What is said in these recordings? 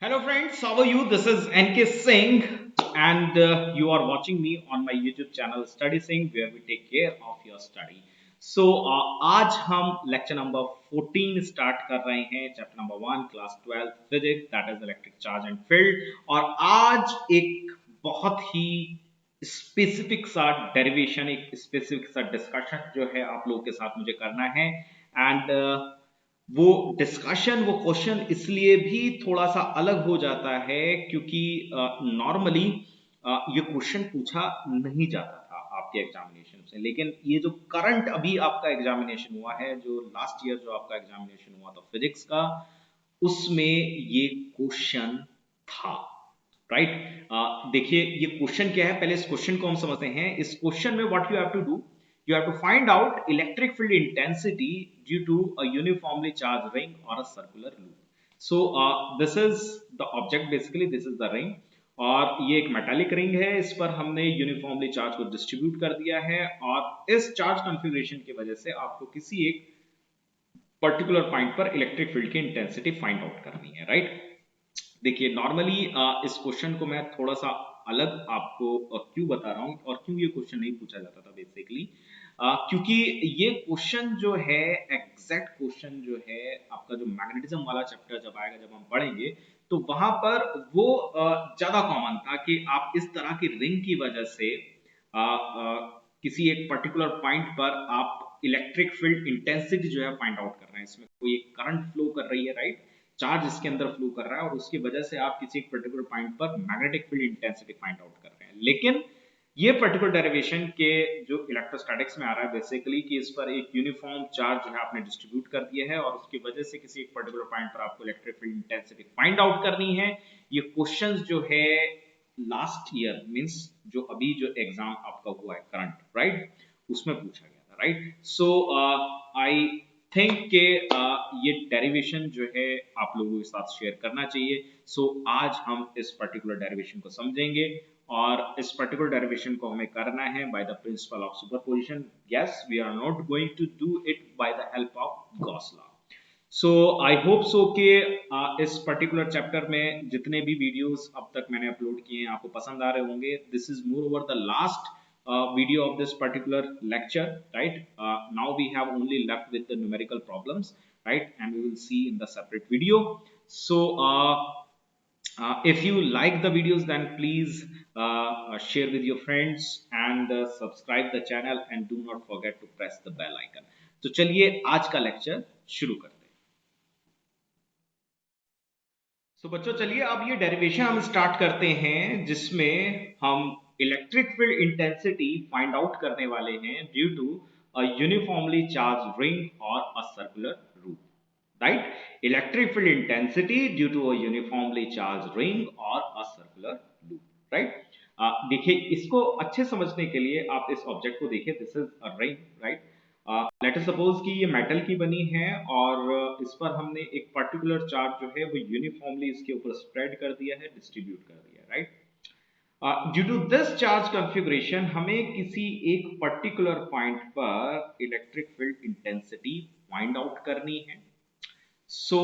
Hello friends, how are you? This is NK Singh and you are watching me on my YouTube channel Study Singh where we take care of your study. So आज हम lecture number 14 start कर रहे हैं chapter number 1 class 12 physics that is electric charge and field और आज एक बहुत ही specific सा डेरिवेशन एक स्पेसिफिक सा डिस्कशन जो है आप लोगों के साथ मुझे करना है एंड वो डिस्कशन वो क्वेश्चन इसलिए भी थोड़ा सा अलग हो जाता है क्योंकि नॉर्मली ये क्वेश्चन पूछा नहीं जाता था आपके एग्जामिनेशन से, लेकिन ये जो करंट अभी आपका एग्जामिनेशन हुआ है, जो लास्ट ईयर जो आपका एग्जामिनेशन हुआ था फिजिक्स का, उसमें ये क्वेश्चन था। राइट देखिए ये क्वेश्चन क्या है, पहले इस क्वेश्चन को हम समझते हैं। इस क्वेश्चन में what you have to do, you have to find out electric field intensity due to a uniformly charged ring or a circular loop. So this is the object, basically this is the ring और ये एक metallic ring है। इस पर हमने uniformly charge को distribute कर दिया है और इस चार्ज कॉन्फ़िगरेशन की वजह से आपको किसी एक पर्टिकुलर पॉइंट पर इलेक्ट्रिक फील्ड की इंटेंसिटी फाइंड आउट करनी है। राइट देखिए नॉर्मली इस क्वेश्चन को मैं थोड़ा सा अलग आपको क्यों बता रहा हूं और क्यों ये क्वेश्चन नहीं पूछा जाता था बेसिकली, क्योंकि ये क्वेश्चन जो है, एग्जैक्ट क्वेश्चन जो है आपका जो मैग्नेटिज्म वाला चैप्टर जब आएगा, जब हम पढ़ेंगे, तो वहां पर वो ज्यादा कॉमन था कि आप इस तरह की रिंग की वजह से किसी एक पर्टिकुलर पॉइंट पर आप इलेक्ट्रिक फील्ड इंटेंसिटी जो है फाइंड आउट कर रहे हैं। इसमें कोई एक करंट फ्लो कर रही है, राइट, चार्ज इसके अंदर फ्लो कर रहा है और उसकी वजह से आप किसी एक पर्टिकुलर पॉइंट पर magnetic field intensity find out कर रहे हैं। लेकिन ये पर्टिकुलर डेरिवेशन के जो इलेक्ट्रोस्टैटिक्स में आ रहा है बेसिकली कि इस पर एक यूनिफॉर्म चार्ज जो है आपने डिस्ट्रीब्यूट कर दिया है और उसकी वजह से किसी एक पर्टिकुलर पॉइंट पर आपको electric field intensity find out करनी है। ये क्वेश्चंस जो है लास्ट ईयर मींस जो अभी जो एग्जाम आपका हुआ है करंट, राइट, उसमें पूछा गया था। राइट सो आई थिंक के ये डेरिवेशन जो है आप लोगों के साथ शेयर करना चाहिए। सो आज हम इस पर्टिकुलर डेरिवेशन को समझेंगे और इस पर्टिकुलर डेरिवेशन को हमें करना है by the principle of superposition. Yes, we are not going to do it by the help of Gauss law. So I hope so कि इस पर्टिकुलर चैप्टर में जितने भी वीडियोस अब तक मैंने अपलोड किए हैं आपको पसंद आ रहे होंगे। This is more over the last video of this particular lecture, right? Now we have only left with the numerical problems, right, and we will see in the separate video. So if you like the videos then please share with your friends and subscribe the channel and do not forget to press the bell icon. तो चलिए आज का lecture शुरू करते हैं। तो बच्चों चलिए अब ये डेरिवेशन हम स्टार्ट करते हैं जिसमें हम electric field intensity find out करने वाले हैं due to a uniformly charge ring और a circular route. Right, electric field intensity due to a uniformly charge ring और अ सर्कुलर लूप। राइट देखिए इसको अच्छे समझने के लिए आप इस ऑब्जेक्ट को देखिए। This is a ring, right. Late us suppose कि ये मेटल की बनी है और इस पर हमने एक पर्टिकुलर चार्ज जो है वो यूनिफॉर्मली इसके ऊपर स्प्रेड कर दिया है, डिस्ट्रीब्यूट कर दिया है। Right due to this charge configuration हमें किसी एक पर्टिकुलर पॉइंट पर electric field intensity find out करनी है। सो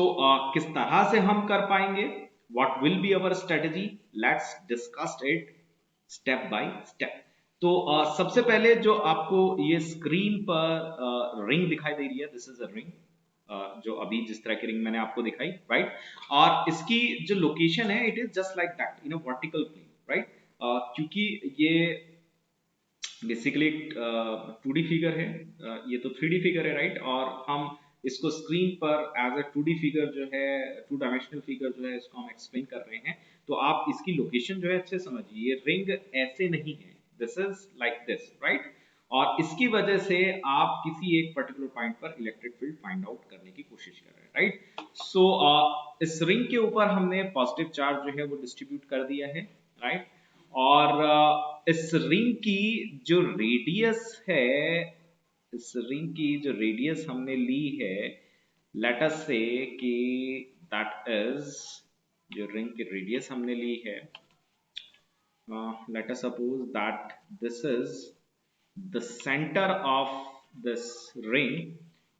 किस तरह से हम कर पाएंगे, what will be our strategy, let's discuss it step by step. तो सबसे पहले जो आपको ये स्क्रीन पर रिंग दिखाई दे रही है, दिस इज अ रिंग, जो अभी जिस तरह की रिंग मैंने आपको दिखाई, राइट, और इसकी जो लोकेशन है it is just like that in a vertical plane. Right क्योंकि ये बेसिकली 2D फिगर है, ये तो 3D फिगर है, राइट, और हम इसको स्क्रीन पर एज अ 2D फिगर जो है, टू डायमेंशनल फिगर जो है, इसको हम एक्सप्लेन कर रहे हैं। तो आप इसकी लोकेशन जो है अच्छे समझिए, ये रिंग ऐसे नहीं है, this is like this, right, और इसकी वजह से आप किसी एक पर्टिकुलर पॉइंट पर इलेक्ट्रिक फील्ड फाइंड आउट करने की कोशिश कर रहे हैं। राइट सो इस रिंग के ऊपर हमने पॉजिटिव चार्ज जो है वो डिस्ट्रीब्यूट कर दिया है, राइट, और इस रिंग की जो रेडियस है, इस रिंग की जो रेडियस हमने ली है, लेट अस से कि दैट इज, जो रिंग की रेडियस हमने ली है, let us suppose that this is the centre of this ring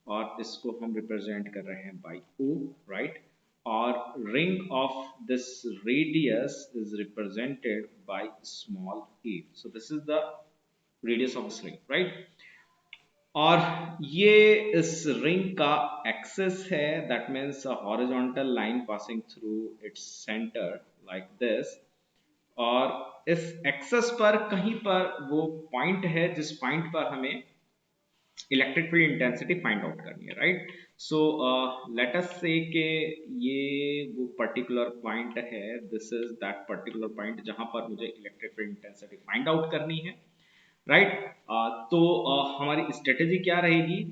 और इसको हम रिप्रेजेंट कर रहे हैं by O, right, or ring of this radius is represented by small a. So this is the radius of this ring, right? और ये इस ring का एक्सेस है, that means a horizontal line passing through its centre like this. और इस access पर कहीं पर वो पॉइंट है जिस पॉइंट पर हमें electric field intensity find out करनी है, राइट? सो लेट अस से कि ये वो पर्टिकुलर पॉइंट है, this is that particular point जहां पर मुझे electric field intensity find out करनी है, राइट? तो हमारी स्ट्रेटेजी क्या रहेगी?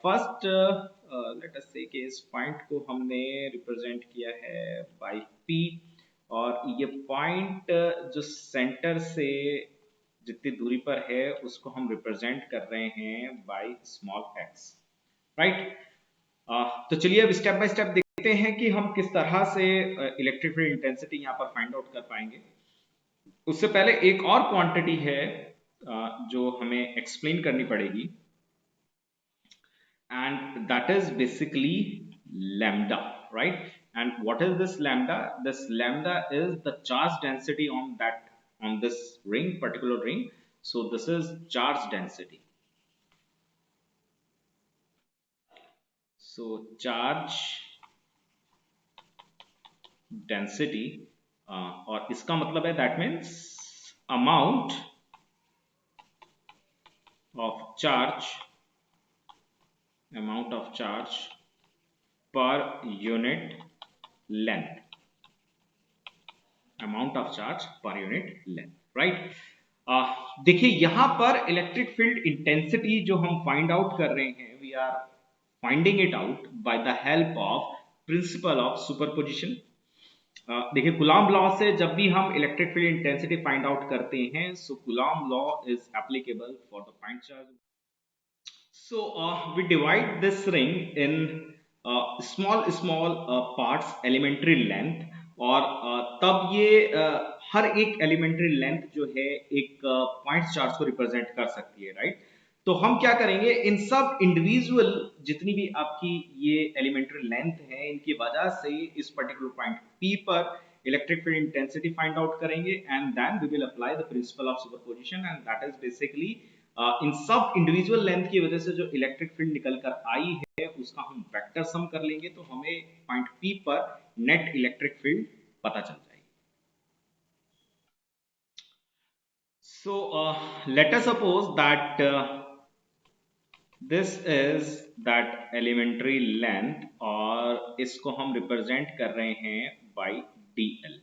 फर्स्ट लेट अस से कि इस पॉइंट को हमने रिप्रेजेंट किया है बाय पी, और ये पॉइंट जो सेंटर से जितनी दूरी पर है उसको हम रिप्रेजेंट कर रहे हैं बाय स्मॉल एक्स, राइट? तो चलिए अब स्टेप बाय स्टेप देखते हैं कि हम किस तरह से इलेक्ट्रिक फील्ड इंटेंसिटी यहाँ पर फाइंड आउट कर पाएंगे। उससे पहले एक और क्वांटिटी है जो हमें एक्सप्लेन करनी पड़ेगी, and that is basically lambda, right? And what is this lambda? This lambda is the charge density on that, on this ring, particular ring. So this is charge density. So charge density और इसका मतलब है that means amount of charge per unit length, amount of charge per unit length, right? देखिए यहां पर electric field intensity जो हम find out कर रहे हैं, we are finding it out by the help of principle of superposition. देखिए Coulomb law से जब भी हम electric field intensity find out करते हैं, so Coulomb law is applicable for the point charge. So we divide this ring in small parts, elementary length, और तब ये हर एक elementary length जो है एक point charge को represent कर सकती है, right? तो हम क्या करेंगे, इन सब individual जितनी भी आपकी ये elementary length है, इनकी वजह से इस particular point P पर electric field intensity find out करेंगे, and then we will apply the principle of superposition, and that is basically इन सब इंडिविजुअल लेंथ की वजह से जो इलेक्ट्रिक फील्ड निकल कर आई है उसका हम वेक्टर सम कर लेंगे, तो हमें पॉइंट P पर नेट इलेक्ट्रिक फील्ड पता चल जाएगी। So let us suppose that this is that elementary length, और इसको हम रिप्रेजेंट कर रहे हैं बाय dl,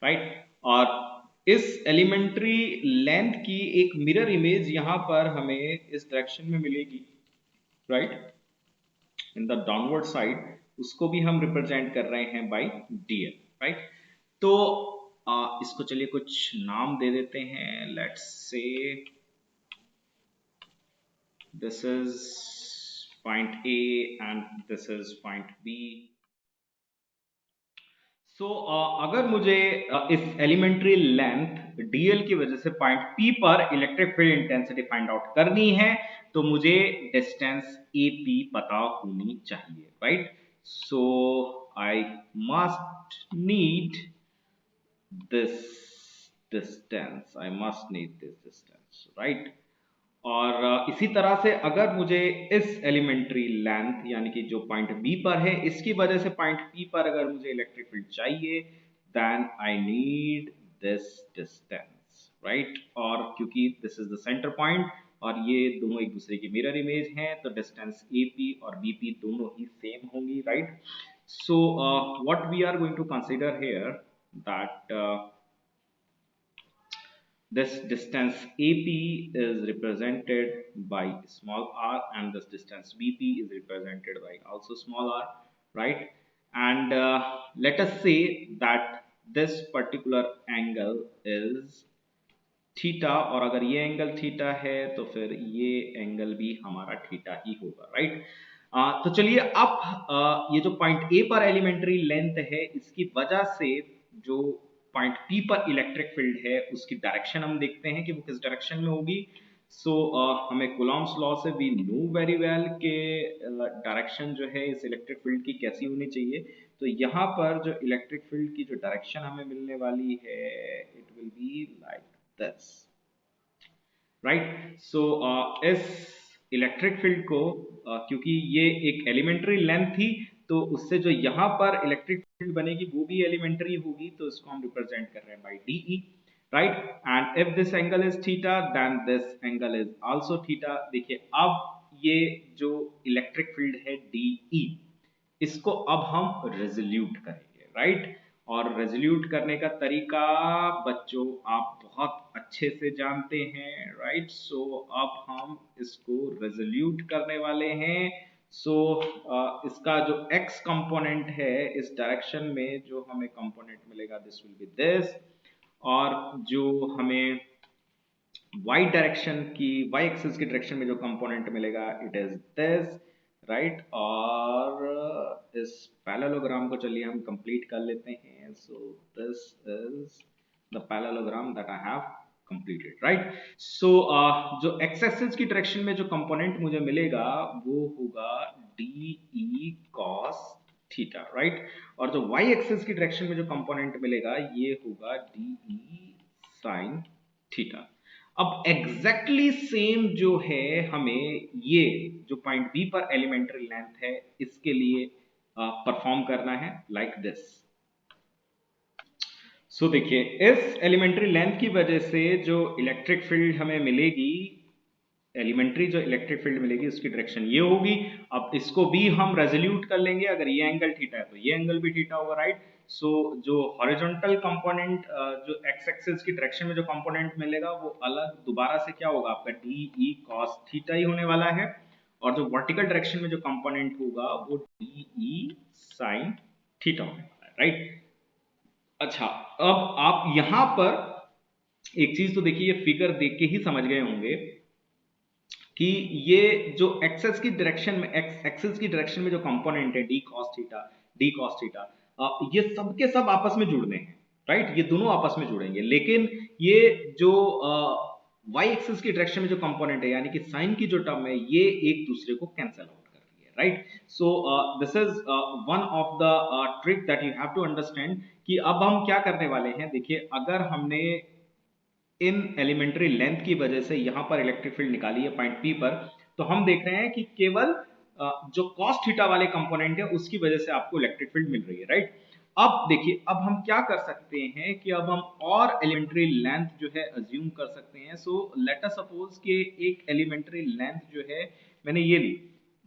राइट? और इस एलिमेंट्री लेंथ की एक मिरर इमेज यहां पर हमें इस डायरेक्शन में मिलेगी, right? In the downward side, उसको भी हम रिप्रेजेंट कर रहे हैं बाय dl, राइट? तो इसको चलिए कुछ नाम दे देते हैं। Let's say this is point A and this is point B। तो अगर मुझे इस एलिमेंट्री लेंथ dl की वजह से पॉइंट P पर electric field intensity find out करनी है, तो मुझे डिस्टेंस AP पता होनी चाहिए, right? So I must need this distance, right? और इसी तरह से अगर मुझे इस एलिमेंट्री लेंथ यानी कि जो पॉइंट B पर है, इसकी वजह से पॉइंट P पर अगर मुझे इलेक्ट्रिक फील्ड चाहिए, then I need this distance, right? और क्योंकि this is the centre point और ये दोनों एक दूसरे की मिरर इमेज हैं, तो डिस्टेंस AP और BP दोनों ही सेम होंगी, right? So what we are going to consider here that this distance AP is represented by small r, and this distance BP is represented by also small r, right? And let us say that this particular angle is theta, और अगर ये angle theta है तो फिर ये angle भी हमारा theta ही होगा, राइट? तो चलिए अब ये जो पॉइंट A पर एलिमेंट्री लेंथ है, इसकी वजह से जो पॉइंट P पर इलेक्ट्रिक फील्ड है उसकी डायरेक्शन हम देखते हैं कि वो किस डायरेक्शन में होगी। सो हमें कूलॉम्स लॉ से वी नो वेरी वेल के डायरेक्शन जो है इस इलेक्ट्रिक फील्ड की कैसी होनी चाहिए। तो यहाँ पर जो इलेक्ट्रिक फील्ड की जो डायरेक्शन हमें मिलने वाली है, it will be like this, right. So इस इलेक्ट्रिक फील्ड को क्योंकि ये एक एलिमेंट्री लेंथ थी, तो उससे जो यहाँ पर इलेक्ट्रिक फील्ड बनेगी वो भी एलिमेंट्री होगी, तो इसको हम रिप्रेजेंट कर रहे हैं by DE, right. And if this angle is theta then this angle is also theta. देखिए अब ये जो इलेक्ट्रिक फील्ड है डीई, इसको अब हम रेजोल्यूट करेंगे, राइट। और रेजोल्यूट करने का तरीका बच्चों आप बहुत अच्छे से जानते हैं, राइट। सो अब हम इसको रेजोल्यूट करने वाले हैं। सो इसका जो x कंपोनेंट है इस डायरेक्शन में जो हमें कंपोनेंट मिलेगा, दिस विल बी दिस। और जो हमें y डायरेक्शन की, y एक्सिस की डायरेक्शन में जो कंपोनेंट मिलेगा, इट इज दिस, राइट। और इस पैरेललोग्राम को चलिए हम कंप्लीट कर लेते हैं। सो this is the parallelogram that I have completed, right? So जो x एक्सिस की डायरेक्शन में जो कंपोनेंट मुझे मिलेगा वो होगा de cos थीटा, राइट। और जो y एक्सिस की डायरेक्शन में जो कंपोनेंट मिलेगा ये होगा de sin थीटा। अब एग्जैक्टली सेम जो है हमें ये जो पॉइंट बी पर एलिमेंट्री लेंथ है इसके लिए परफॉर्म करना है लाइक दिस। सो देखिए इस एलिमेंट्री लेंथ की वजह से जो इलेक्ट्रिक फील्ड हमें मिलेगी, एलिमेंट्री जो इलेक्ट्रिक फील्ड मिलेगी उसकी डायरेक्शन ये होगी। अब इसको भी हम रेजोल्यूट कर लेंगे, अगर ये एंगल थीटा है तो ये एंगल भी थीटा होगा, राइट। सो जो हॉरिजॉन्टल कंपोनेंट जो एक्स एक्सिस की डायरेक्शन में जो कंपोनेंट मिलेगा वो अलग दोबारा से क्या होगा, आपका डी ई कॉस थीटा ही होने वाला है। और जो वर्टिकल डायरेक्शन में जो कंपोनेंट होगा वो डी ई साइन थीटा होने वाला है, राइट। अच्छा, अब आप यहां पर एक चीज तो देखिए, ये फिगर देख के ही समझ गए होंगे कि ये जो एक्सेस की डायरेक्शन में, एक्स एक्सिस की डायरेक्शन में जो कंपोनेंट है डी कॉस थीटा, ये सब के सब आपस में जुड़ने हैं, राइट। ये दोनों आपस में जुड़ेंगे, लेकिन ये जो वाई एक्सिस की डायरेक्शन में जो कंपोनेंट है यानी कि साइन की जो टर्म है, ये एक दूसरे को कैंसिल आउट कर रही है, right. So this is one of the trick that you have to understand कि अब हम क्या करने वाले हैं। देखिए अगर हमने इन एलिमेंट्री लेंथ की वजह से यहां पर इलेक्ट्रिक फील्ड निकाली है पॉइंट पी पर, तो हम देख रहे हैं कि केवल जो कॉस थीटा वाले कंपोनेंट है उसकी वजह से आपको इलेक्ट्रिक फील्ड मिल रही है, राइट। अब देखिए अब हम क्या कर सकते हैं कि अब हम और एलिमेंट्री लेंथ जो है अज्यूम कर सकते हैं। सो लेट अस सपोज कि एक एलिमेंट्री लेंथ जो है मैंने ये ली,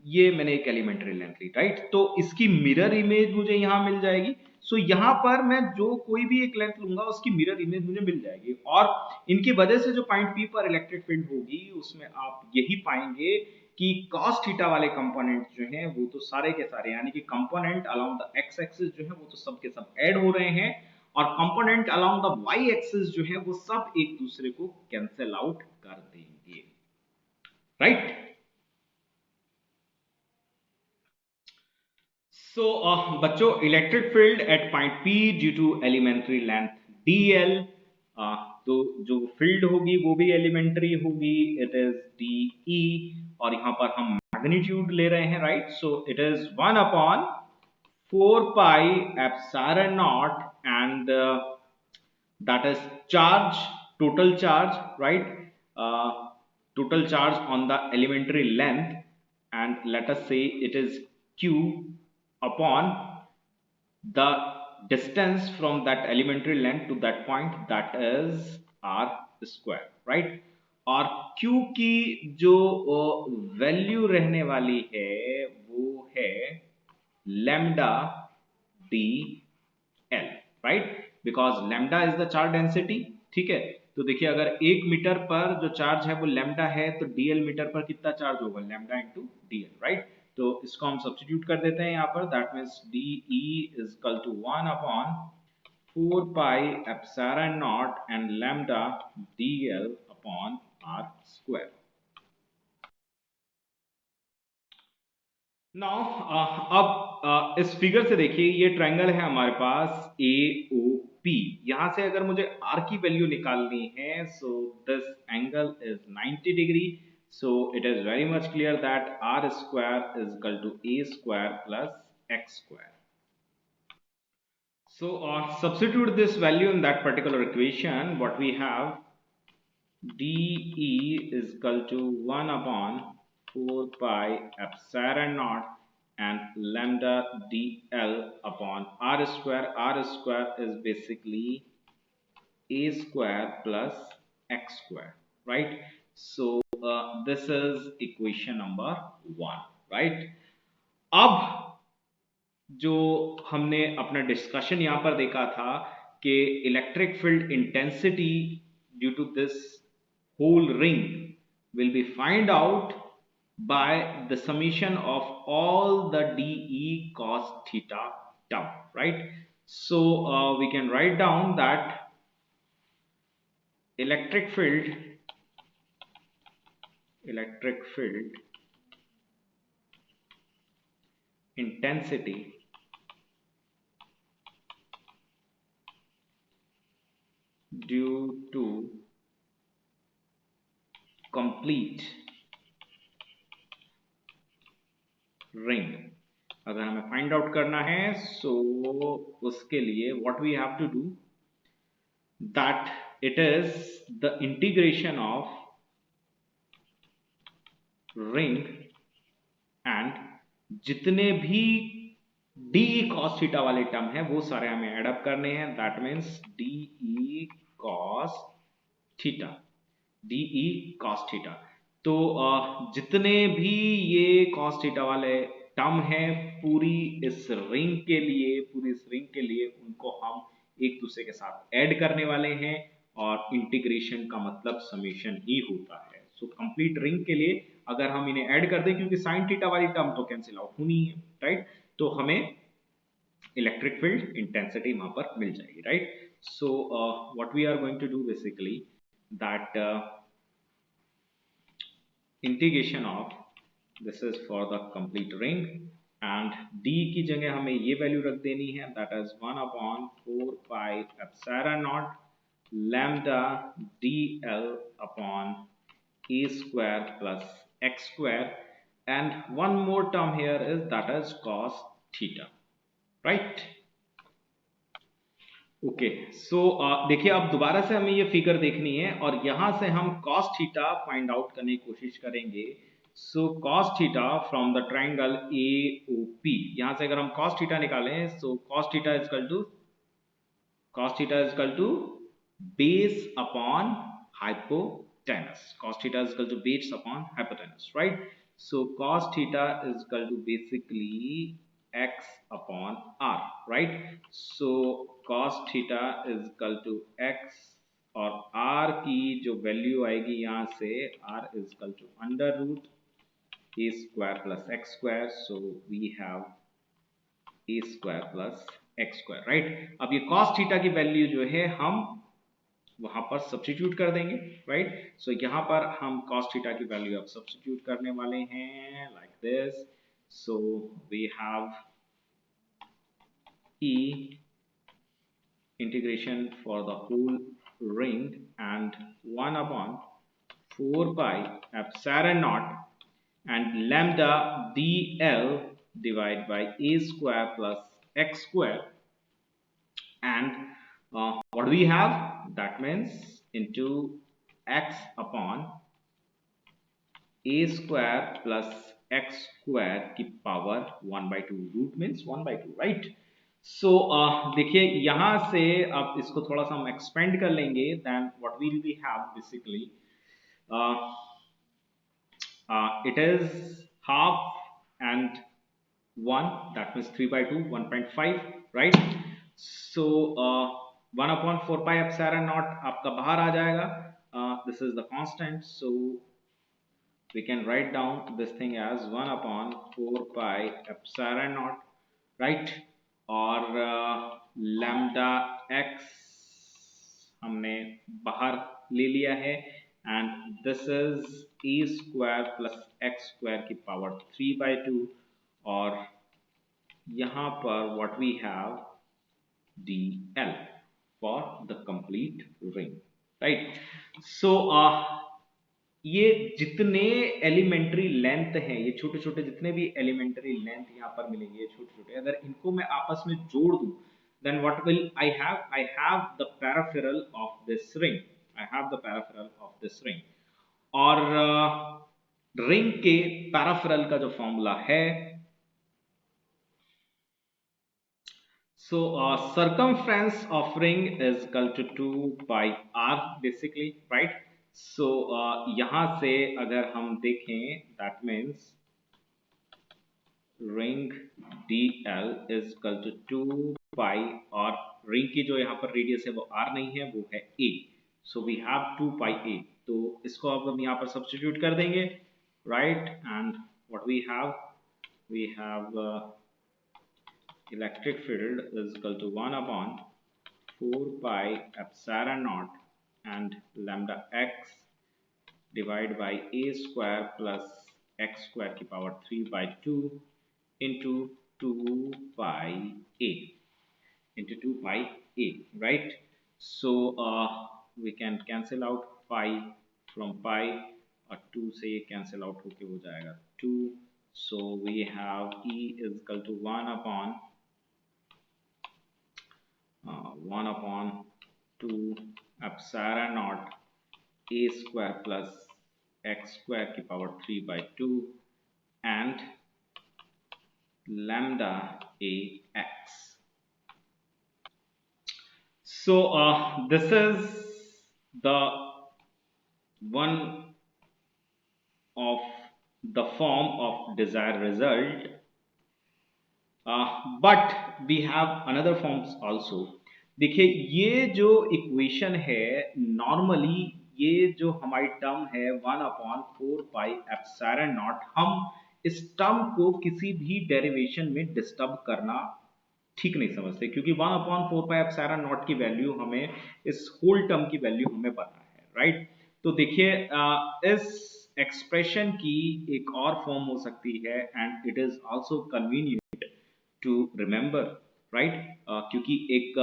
ये मैंने एक एलिमेंट्री लेंथ ली, राइट। तो इसकी मिरर इमेज मुझे यहां मिल जाएगी। सो यहां पर मैं जो कोई भी एक लेंथ लूंगा उसकी मिरर इमेज मुझे मिल जाएगी, और इनकी वजह से जो पॉइंट पी पर इलेक्ट्रिक फील्ड होगी उसमें आप यही पाएंगे कि cos थीटा वाले कंपोनेंट जो हैं वो तो सारे के सारे यानी कि component along the x axis जो है वो तो सब के सब ऐड हो रहे हैं, और component along the y axis जो है वो सब एक दूसरे को कैंसिल आउट कर देंगे, राइट। So, बच्चों electric field at point P due to elementary length dl, तो जो फील्ड होगी वो भी एलिमेंट्री होगी, इट इज dE। और यहां पर हम मैग्नीट्यूड ले रहे हैं, right. So it is 1 upon 4 pi epsilon naught, and that is charge, total charge, right? Total charge on the elementary length, and let us say it is q upon the distance from that elementary length to that point, that is r square, right? और q की जो value रहने वाली है वो है lambda d L, right, because lambda is the charge density, ठीक है। तो देखिए अगर 1 मीटर पर जो चार्ज है वो लैम्डा है, तो डीएल मीटर पर कितना चार्ज होगा, लैम्डा इंटू डीएल, राइट। तो इसको हम सब्स्टिट्यूट कर देते हैं यहाँ पर, that means D E is equal to 1 upon 4 pi epsilon naught and lambda DL upon R square. Now अब इस फिगर से देखिए ये ट्रायंगल है हमारे पास ए ओ पी। यहां से अगर मुझे आर की वैल्यू निकालनी है, so this angle is 90 degree. So it is very much clear that R square is equal to A square plus X square. So substitute this value in that particular equation. What we have, dE is equal to 1 upon 4 pi epsilon naught and lambda dl upon r square. R square is basically a square plus x square, right? So this is equation number 1, right? अब जो हमने अपना discussion यहां पर देखा था कि electric field intensity due to this whole ring will be find out by the summation of all the dE cos theta tau, right? So we can write down that electric field intensity due to complete ring, अगर हमें find out करना है so उसके लिए what we have to do, that it is the integration of ring and जितने भी D cos theta वाले term है वो सारे हमें एड अप करने हैं, that means D cos theta, D cos theta. D जितने भी ये कॉस थीटा वाले टर्म है पूरी इस रिंग के लिए, उनको हम एक दूसरे के साथ ऐड करने वाले हैं और इंटीग्रेशन का मतलब समेशन ही होता है। सो कंप्लीट रिंग के लिए अगर हम इन्हें ऐड कर दें, क्योंकि साइन थीटा वाली टर्म तो कैंसिल आउट होनी है, राइट? तो हमें इलेक्ट्रिक फील्ड इंटेंसिटी वहां पर मिल जाएगी, right? So what we are going to do basically that integration of, this is for the complete ring and d की जगह हमें ये वैल्यू रख देनी है, that is 1 upon 4 pi epsilon naught lambda dl upon a square plus x square, and one more term here is that is cos theta, right? Okay, so देखिए अब दोबारा से हमें ये फिगर देखनी है और यहां से हम cos थीटा फाइंड आउट करने की कोशिश करेंगे। So cos theta from the triangle AOP, यहां से अगर हम cos थीटा निकालें so cos theta is equal to base upon hypotenuse, cos theta is equal to base upon hypotenuse, right? So cos theta is equal to basically x upon r, right? So cos theta is equal to x और r की जो value आएगी यहां से r is equal to under root a square plus x square, so we have a square plus x square, right? अब ये cos theta की value जो है हम वहां पर सब्स्टिट्यूट कर देंगे, राइट? सो यहां पर हम cos थीटा की वैल्यू अब सब्स्टिट्यूट करने वाले हैं like this. So we have e integration for the whole ring and 1 upon 4 pi epsilon naught and lambda dl divide by a square plus x square and what do we have, that means into x upon a square plus x square की power 1/2, root means 1/2, right? सो देखिए यहां से अब इसको थोड़ा सा हम expand कर लेंगे, then what will we have basically it is half and 1, that means 3/2, 1.5, right? So 1 upon 4 pi epsilon naught आपका बाहर आ जाएगा, this is the constant, so we can write down this thing as 1 upon 4 pi epsilon naught, right? और lambda x हमने बाहर ले लिया है and this is a square plus x square की पावर 3/2 और यहाँ पर what we have dl for the complete ring, right? So ये जितने एलिमेंट्री लेंथ हैं, ये छोटे छोटे जितने भी एलिमेंट्री लेंथ यहाँ पर मिलेंगे, छोटे छोटे, अगर इनको मैं आपस में जोड़ दूं, then what will I have? I have the peripheral of this ring. I have the peripheral of this ring. और रिंग के पैराफेरल का जो फॉर्मूला है, so circumference of ring is equal to 2 pi r basically, right? So यहाँ से अगर हम देखें, that means ring dl is equal to 2 pi, और रिंग की जो यहाँ पर रेडियस है वो r नहीं है, वो है a. So we have 2 pi a. तो इसको अब हम यहाँ पर सब्स्टिट्यूट कर देंगे, right? And what we have? We have electric field is equal to 1 upon 4 pi epsilon naught and lambda x divided by a square plus x square की power 3 by 2 into 2 pi a into 2 pi a, right? So we can cancel out pi from pi, और 2 से ये cancel out होके हो जाएगा 2. So we have E is equal to 1 upon 2 epsilon naught a square plus x square की power 3 by 2 and lambda a x. So this is the one of the form of desired result, but we have another forms also. देखिए ये जो equation है, normally ये जो हमारी term है 1/4 pi epsilon not, हम इस टर्म को किसी भी डेरिवेशन में डिस्टर्ब करना ठीक नहीं समझते, क्योंकि 1/4 पाई एप्सिलॉन नॉट की वैल्यू हमें, इस होल टर्म की वैल्यू हमें पता है, राइट? तो देखिए इस एक्सप्रेशन की एक और फॉर्म हो सकती है, and it is also convenient to remember, right? क्योंकि एक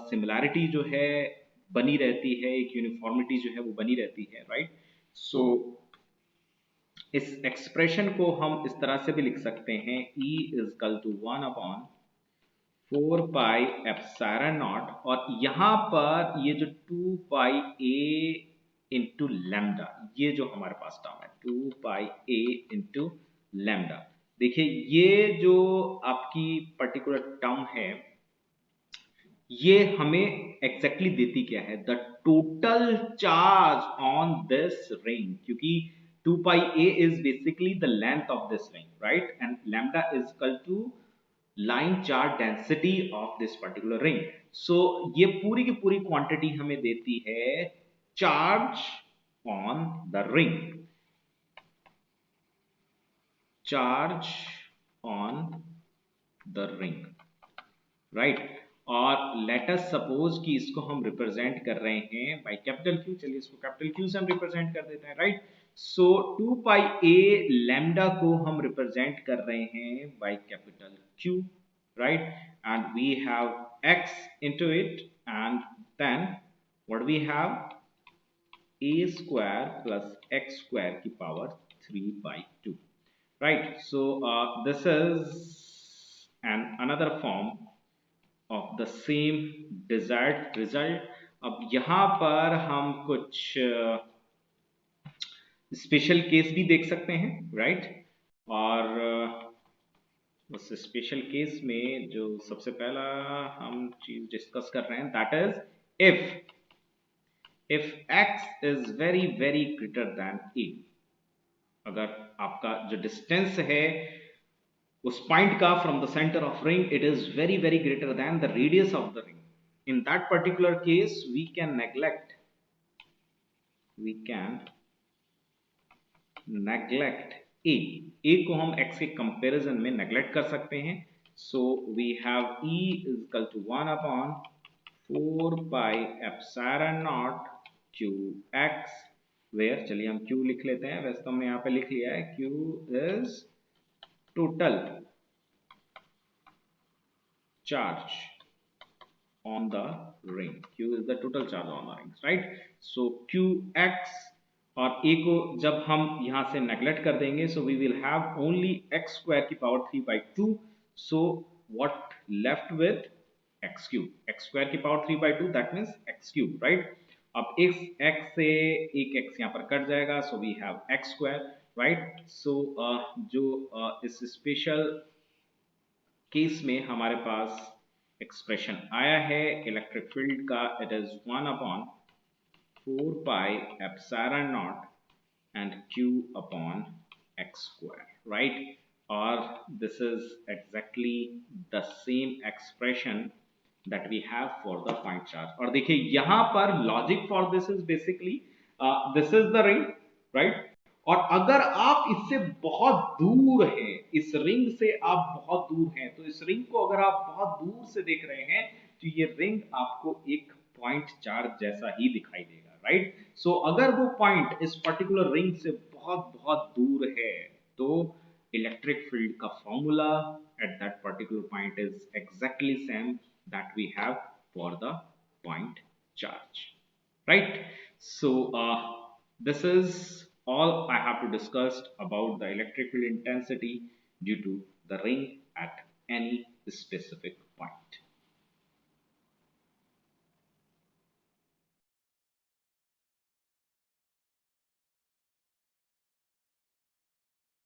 सिमिलैरिटी जो है बनी रहती है, एक यूनिफॉर्मिटी जो है वो बनी रहती है, राइट? सो इस एक्सप्रेशन को हम इस तरह से भी लिख सकते हैं, E is equal to 1/4 pi epsilon naught, और यहाँ पर ये जो 2 पाई a इंटू लैम्डा, ये जो हमारे पास टर्म है 2 पाई a इंटू लैम्डा, देखिए ये जो आपकी पर्टिकुलर टर्म है, ये हमें एग्जैक्टली देती क्या है? The total charge on this ring, क्योंकि 2 pi a is basically the length of this ring, right? And lambda is equal to line charge density of this particular ring. So ये पूरी की पूरी क्वांटिटी हमें देती है charge on the ring, charge on the ring, right? और late us suppose कि इसको हम रिप्रेजेंट कर रहे हैं बाय कैपिटल Q, चलिए इसको कैपिटल Q से हम रिप्रेजेंट कर देते हैं, right? So 2 pi a lambda को हम रिप्रेजेंट कर रहे हैं by capital Q, right? And we have x into it, and then what we have a square plus x square की power 3 by 2, right? So this is another form of the same desired result. अब यहाँ पर हम कुछ special case भी देख सकते हैं, राइट? और उस स्पेशल केस में जो सबसे पहला हम चीज डिस्कस कर रहे हैं, that is if x is very very greater than a, अगर आपका जो डिस्टेंस है उस पॉइंट का from the centre of ring, it is very very greater than the radius of the ring, in that particular case we can neglect a को हम x के comparison में नेग्लेक्ट कर सकते हैं. So we have E is equal to 1/4 pi epsilon naught qx, where, चलिए हम q लिख लेते हैं, वैसे तो हमने यहाँ पे लिख लिया है, q is total charge on the ring, q is the total charge on the rings, right? So qx, और a को जब हम यहां से नेग्लेक्ट कर देंगे, so we will have only x square की power 3 by 2, so what left with x cube, x square की power 3/2 that means x cube, right. अब इस x से एक x यहाँ पर कट जाएगा, so we have x square, right. So जो इस स्पेशल केस में हमारे पास एक्सप्रेशन आया है इलेक्ट्रिक फील्ड का, it is 1/4 pi epsilon naught and q upon x square, right? Or this is exactly the same expression that we have for the point charge। और देखिए यहां पर logic for this is basically this is the ring, right. और अगर आप इससे बहुत दूर हैं, इस रिंग से आप बहुत दूर हैं, तो इस रिंग को अगर आप बहुत दूर से देख रहे हैं तो ये रिंग आपको एक पॉइंट चार्ज जैसा ही दिखाई देगा, राइट। सो अगर वो पॉइंट इस पर्टिकुलर रिंग से बहुत बहुत दूर है, तो इलेक्ट्रिक फील्ड का formula at that particular point is exactly same that we have for the point charge, right? So this is all I have to discuss about the electric field intensity due to the ring at any specific point.